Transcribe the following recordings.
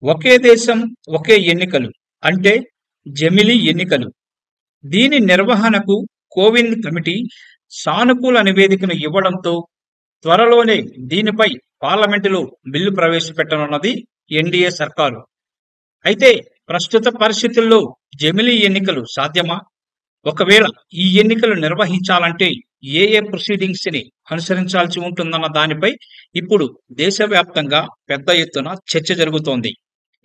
ఒకే దేశం ఒకే ఎన్నికలు అంటే జమిలీ ఎన్నికలు. దీని నిర్వహణకు కోవింద్ కమిటీ సానుకూల నివేదికను ఇవ్వడంతో త్వరలోనే దీనిపై పార్లమెంటులో బిల్లు ప్రవేశపెట్టనున్నది ఎన్డీఏ సర్కారు. అయితే ప్రస్తుత పరిస్థితుల్లో జమిలీ ఎన్నికలు సాధ్యమా? ఒకవేళ ఈ ఎన్నికలు నిర్వహించాలంటే ఏ ప్రొసీడింగ్స్ ని అనుసరించాల్సి ఉంటుందన్న దానిపై ఇప్పుడు దేశవ్యాప్తంగా పెద్ద ఎత్తున చర్చ జరుగుతోంది.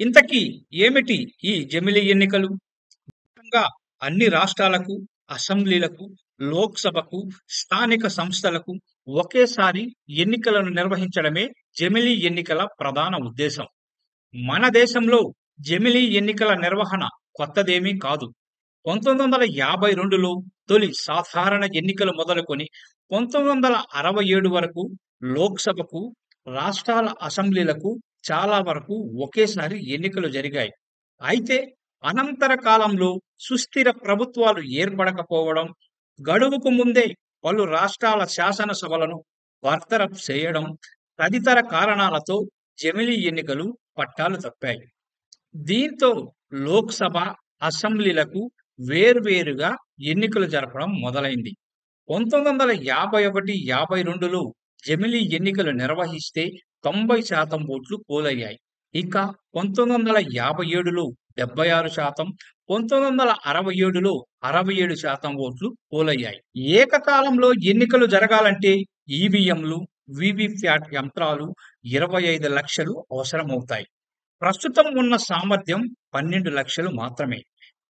ఇంతకీ ఏమిటి ఈ జమిలీ ఎన్నికలు? ముఖ్యంగా అన్ని రాష్ట్రాలకు, అసెంబ్లీలకు, లోక్సభకు, స్థానిక సంస్థలకు ఒకేసారి ఎన్నికలను నిర్వహించడమే జమిలీ ఎన్నికల ప్రధాన ఉద్దేశం. మన దేశంలో జమిలీ ఎన్నికల నిర్వహణ కొత్తదేమీ కాదు. 1952లో తొలి సాధారణ ఎన్నికలు మొదలుకొని 1967 వరకు లోక్సభకు, రాష్ట్రాల అసెంబ్లీలకు చాలా వరకు ఒకేసారి ఎన్నికలు జరిగాయి. అయితే అనంతర కాలంలో సుస్థిర ప్రభుత్వాలు ఏర్పడకపోవడం, గడువుకు ముందే పలు రాష్ట్రాల శాసనసభలను బర్తరఫ్ చేయడం తదితర కారణాలతో జమిలీ ఎన్నికలు పట్టాలు తప్పాయి. దీంతో లోక్సభ, అసెంబ్లీలకు వేర్వేరుగా ఎన్నికలు జరపడం మొదలైంది. 1951, 52లో జమిలీ ఎన్నికలు నిర్వహిస్తే 90% ఓట్లు పోలయ్యాయి. ఇక 1957లో 76%, 1967లో 67% ఓట్లు పోలయ్యాయి. ఏకకాలంలో ఎన్నికలు జరగాలంటే ఈవీఎంలు, వీవీప్యాట్ యంత్రాలు 25 లక్షలు అవసరమవుతాయి. ప్రస్తుతం ఉన్న సామర్థ్యం 12 లక్షలు మాత్రమే.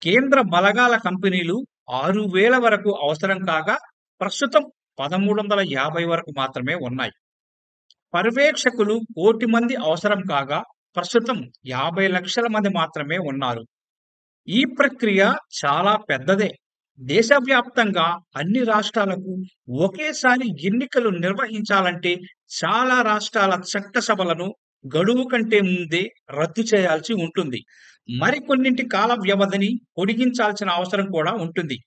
కేంద్ర బలగాల కంపెనీలు 6000 వరకు అవసరం కాగా ప్రస్తుతం 1350 వరకు మాత్రమే ఉన్నాయి. పర్యవేక్షకులు 1,00,00,000 మంది అవసరం కాగా ప్రస్తుతం 50 లక్షల మంది మాత్రమే ఉన్నారు. ఈ ప్రక్రియ చాలా పెద్దదే. దేశవ్యాప్తంగా అన్ని రాష్ట్రాలకు ఒకేసారి ఎన్నికలు నిర్వహించాలంటే చాలా రాష్ట్రాల చట్టసభలను గడువు కంటే ముందే రద్దు చేయాల్సి ఉంటుంది. మరికొన్నింటి కాల వ్యవధిని పొడిగించాల్సిన అవసరం కూడా ఉంటుంది.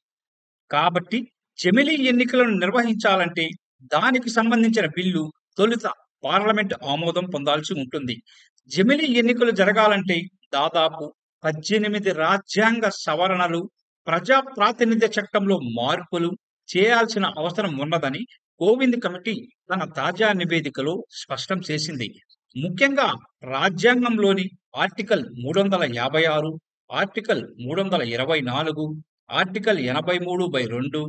కాబట్టి జమిలీ ఎన్నికలను నిర్వహించాలంటే దానికి సంబంధించిన బిల్లు తొలుత పార్లమెంట్ ఆమోదం పొందాల్సి ఉంటుంది. జమిలీ ఎన్నికలు జరగాలంటే దాదాపు 18 రాజ్యాంగ సవరణలు, ప్రజా ప్రాతినిధ్య చట్టంలో మార్పులు చేయాల్సిన అవసరం ఉన్నదని కోవింద్ కమిటీ తన తాజా నివేదికలో స్పష్టం చేసింది. ముఖ్యంగా రాజ్యాంగంలోని article 356, article 324, article 83/2,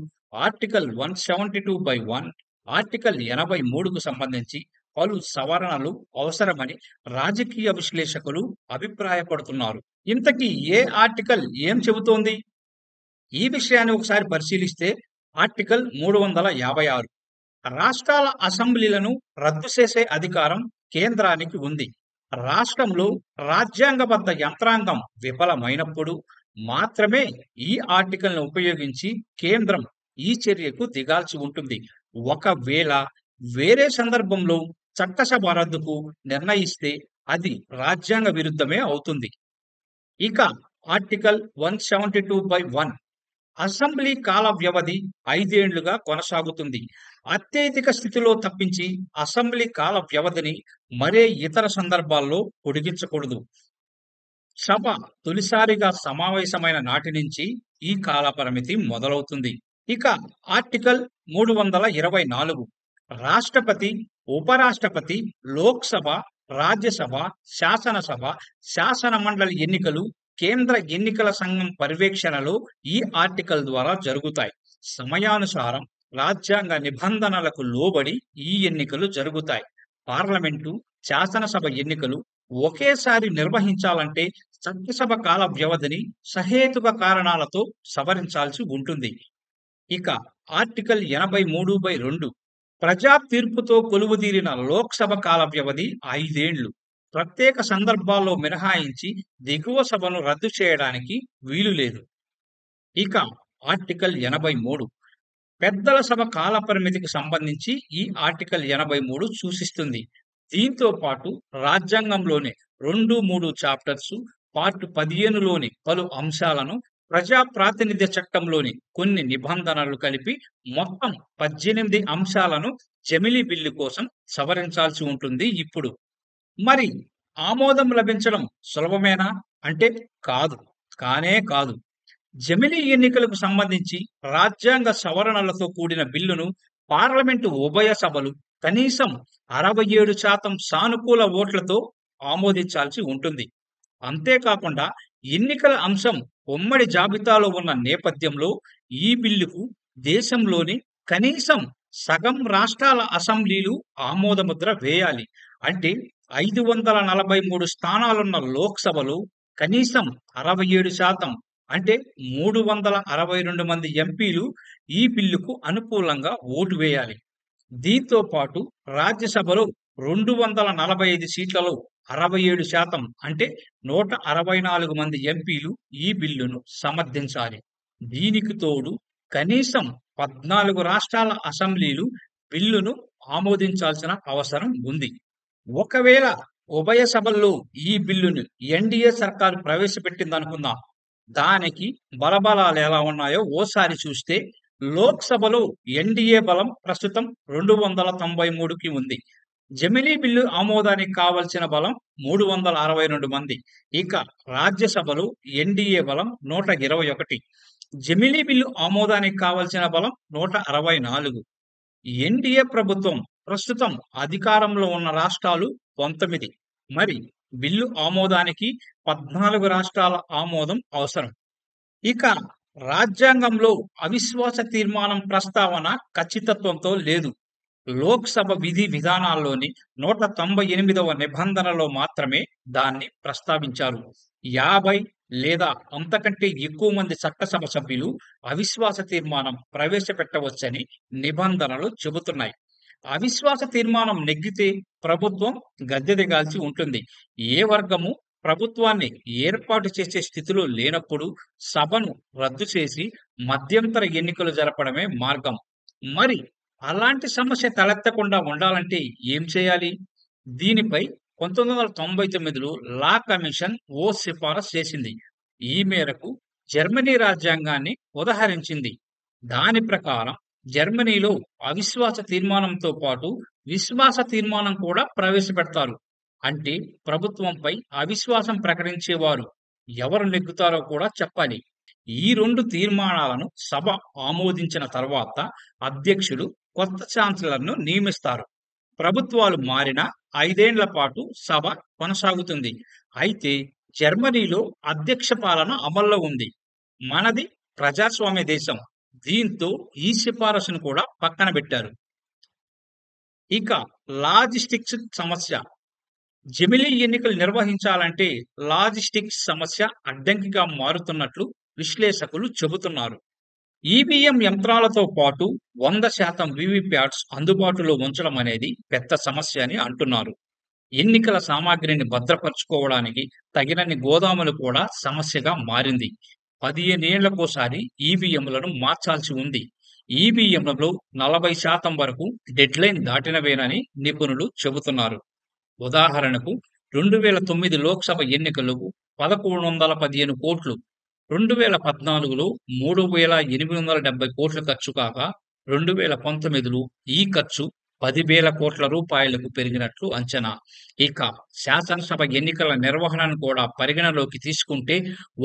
article 172/1, article 83కు సంబంధించి పలు సవరణలు అవసరమని రాజకీయ విశ్లేషకులు అభిప్రాయపడుతున్నారు. ఇంతకీ ఏ ఆర్టికల్ ఏం చెబుతోంది? ఈ విషయాన్ని ఒకసారి పరిశీలిస్తే ఆర్టికల్ 356 రాష్ట్రాల అసెంబ్లీలను రద్దు చేసే అధికారం కేంద్రానికి ఉంది. రాష్ట్రంలో రాజ్యాంగబద్ధ యంత్రాంగం విఫలమైనప్పుడు మాత్రమే ఈ ఆర్టికల్ను ఉపయోగించి కేంద్రం ఈ చర్యకు దిగాల్సి ఉంటుంది. ఒకవేళ వేరే సందర్భంలో చట్టసభ రద్దుకు నిర్ణయిస్తే అది రాజ్యాంగ విరుద్ధమే అవుతుంది. ఇక ఆర్టికల్ 172/1 అసెంబ్లీ కాల వ్యవధి 5 ఏళ్లుగా కొనసాగుతుంది. అత్యధిక స్థితిలో తప్పించి అసెంబ్లీ కాల వ్యవధిని మరే ఇతర సందర్భాల్లో పొడిగించకూడదు. సభ తొలిసారిగా సమావేశమైన నాటి నుంచి ఈ కాల పరిమితి మొదలవుతుంది. ఇక ఆర్టికల్ 324 రాష్ట్రపతి, ఉపరాష్ట్రపతి, లోక్సభ, రాజ్యసభ, శాసనసభ, శాసన మండలి ఎన్నికలు కేంద్ర ఎన్నికల సంఘం పర్యవేక్షణలో ఈ ఆర్టికల్ ద్వారా జరుగుతాయి. సమయానుసారం రాజ్యాంగ నిబంధనలకు లోబడి ఈ ఎన్నికలు జరుగుతాయి. పార్లమెంటు, శాసనసభ ఎన్నికలు ఒకేసారి నిర్వహించాలంటే చట్టసభ కాల వ్యవధిని సహేతుక కారణాలతో సవరించాల్సి ఉంటుంది. ఇక ఆర్టికల్ 83/2 ప్రజా తీర్పుతో కొలువుదీరిన లోక్సభ కాల వ్యవధి 5 ఏళ్లు. ప్రత్యేక సందర్భాల్లో మినహాయించి దిగువ సభను రద్దు చేయడానికి వీలు లేదు. ఇక ఆర్టికల్ 83 పెద్దల సభ కాల పరిమితికి సంబంధించి ఈ ఆర్టికల్ 83 సూచిస్తుంది. దీంతో పాటు రాజ్యాంగంలోని 2, 3 చాప్టర్స్, పార్ట్ 15లోని పలు అంశాలను, ప్రజా ప్రాతినిధ్య చట్టంలోని కొన్ని నిబంధనలు కలిపి మొత్తం 18 అంశాలను జమిలీ బిల్లు కోసం సవరించాల్సి ఉంటుంది ఇప్పుడు. మరి ఆమోదం లభించడం సులభమేనా అంటే కాదు. కానే కాదు. జమిలీ ఎన్నికలకు సంబంధించి రాజ్యాంగ సవరణలతో కూడిన బిల్లును పార్లమెంటు ఉభయ సభలు కనీసం 67% సానుకూల ఓట్లతో ఆమోదించాల్సి ఉంటుంది. అంతేకాకుండా ఎన్నికల అంశం ఉమ్మడి జాబితాలో ఉన్న నేపథ్యంలో ఈ బిల్లుకు దేశంలోని కనీసం సగం రాష్ట్రాల అసెంబ్లీలు ఆమోదముద్ర వేయాలి. అంటే 543 స్థానాలున్న లోక్సభలో కనీసం 67% అంటే 362 మంది ఎంపీలు ఈ బిల్లుకు అనుకూలంగా ఓటు వేయాలి. దీంతో పాటు రాజ్యసభలో 245 సీట్లలో 67% అంటే 164 మంది ఎంపీలు ఈ బిల్లును సమర్థించాలి. దీనికి తోడు కనీసం 14 రాష్ట్రాల అసెంబ్లీలు బిల్లును ఆమోదించాల్సిన అవసరం ఉంది. ఒకవేళ ఉభయ సభల్లో ఈ బిల్లును ఎన్డీఏ సర్కారు ప్రవేశపెట్టిందనుకుందాం. దానికి బలబలాలు ఎలా ఉన్నాయో ఓసారి చూస్తే లోక్సభలో ఎన్డీఏ బలం ప్రస్తుతం 293కి ఉంది. జమిలీ బిల్లు ఆమోదానికి కావలసిన బలం 362 మంది. ఇక రాజ్యసభలో ఎన్డీఏ బలం 121. జమిలీ బిల్లు ఆమోదానికి కావలసిన బలం 164. ఎన్డీఏ ప్రభుత్వం ప్రస్తుతం అధికారంలో ఉన్న రాష్ట్రాలు 19. మరి బిల్లు ఆమోదానికి 14 రాష్ట్రాల ఆమోదం అవసరం. ఇక రాజ్యాంగంలో అవిశ్వాస తీర్మానం ప్రస్తావన ఖచ్చితత్వంతో లేదు. లోక్సభ విధి విధానాల్లోని 198వ నిబంధనలో మాత్రమే దాన్ని ప్రస్తావించారు. 50 లేదా అంతకంటే ఎక్కువ మంది చట్టసభ సభ్యులు అవిశ్వాస తీర్మానం ప్రవేశపెట్టవచ్చని నిబంధనలు చెబుతున్నాయి. అవిశ్వాస తీర్మానం నెగ్గితే ప్రభుత్వం గద్దె దిగాల్సి ఉంటుంది. ఏ వర్గము ప్రభుత్వాన్ని ఏర్పాటు చేసే స్థితిలో లేనప్పుడు సభను రద్దు చేసి మధ్యంతర ఎన్నికలు జరపడమే మార్గం. మరి అలాంటి సమస్య తలెత్తకుండా ఉండాలంటే ఏం చేయాలి? దీనిపై 1999లో లా కమిషన్ ఓ సిఫారసు చేసింది. ఈ మేరకు జర్మనీ రాజ్యాంగాన్ని ఉదహరించింది. దాని ప్రకారం జర్మనీలో అవిశ్వాస తీర్మానంతో పాటు విశ్వాస తీర్మానం కూడా ప్రవేశపెడతారు. అంటే ప్రభుత్వంపై అవిశ్వాసం ప్రకటించేవారు ఎవరు నెగ్గుతారో కూడా చెప్పాలి. ఈ 2 తీర్మానాలను సభ ఆమోదించిన తర్వాత అధ్యక్షులు కొత్త ఛాన్సలర్ను నియమిస్తారు. ప్రభుత్వాలు మారినా 5 ఏళ్ల పాటు సభ కొనసాగుతుంది. అయితే జర్మనీలో అధ్యక్ష పాలన అమల్లో ఉంది. మనది ప్రజాస్వామ్య దేశం. దీంతో ఈ సిఫారసును కూడా పక్కన పెట్టారు. ఇక లాజిస్టిక్స్ సమస్య. జమిలీ ఎన్నికలు నిర్వహించాలంటే లాజిస్టిక్స్ సమస్య అడ్డంకిగా మారుతున్నట్లు విశ్లేషకులు చెబుతున్నారు. ఈవీఎం యంత్రాలతో పాటు 100% వీవీప్యాట్స్ అందుబాటులో ఉంచడం అనేది పెద్ద సమస్య అని అంటున్నారు. ఎన్నికల సామాగ్రిని భద్రపరుచుకోవడానికి తగినన్ని గోదాములు కూడా సమస్యగా మారింది. 15 ఏళ్లకోసారి ఈవీఎంలను మార్చాల్సి ఉంది. ఈవీఎంలలో 40% వరకు డెడ్లైన్ దాటినవేనని నిపుణులు చెబుతున్నారు. ఉదాహరణకు 2009 లోక్సభ ఎన్నికలకు 1115 కోట్లు, 2014లో 3870 కోట్లు ఖర్చు కాగా 2019లో ఈ ఖర్చు 10,000 కోట్ల రూపాయలకు పెరిగినట్లు అంచనా. ఇక శాసనసభ ఎన్నికల నిర్వహణను కూడా పరిగణలోకి తీసుకుంటే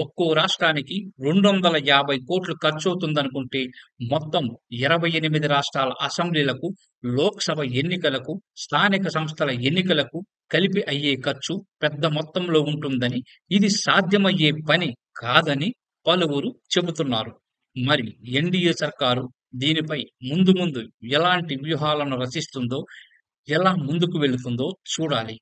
ఒక్కో రాష్ట్రానికి 250 కోట్లు ఖర్చవుతుందనుకుంటే మొత్తం 28 రాష్ట్రాల అసెంబ్లీలకు, లోక్సభ ఎన్నికలకు, స్థానిక సంస్థల ఎన్నికలకు కలిపి అయ్యే ఖర్చు పెద్ద మొత్తంలో ఉంటుందని, ఇది సాధ్యమయ్యే పని కాదని పలువురు చెబుతున్నారు. మరి ఎన్డీఏ సర్కారు దీనిపై ముందు ఎలాంటి వ్యూహాలను రచిస్తుందో, ఎలా ముందుకు వెళుతుందో చూడాలి.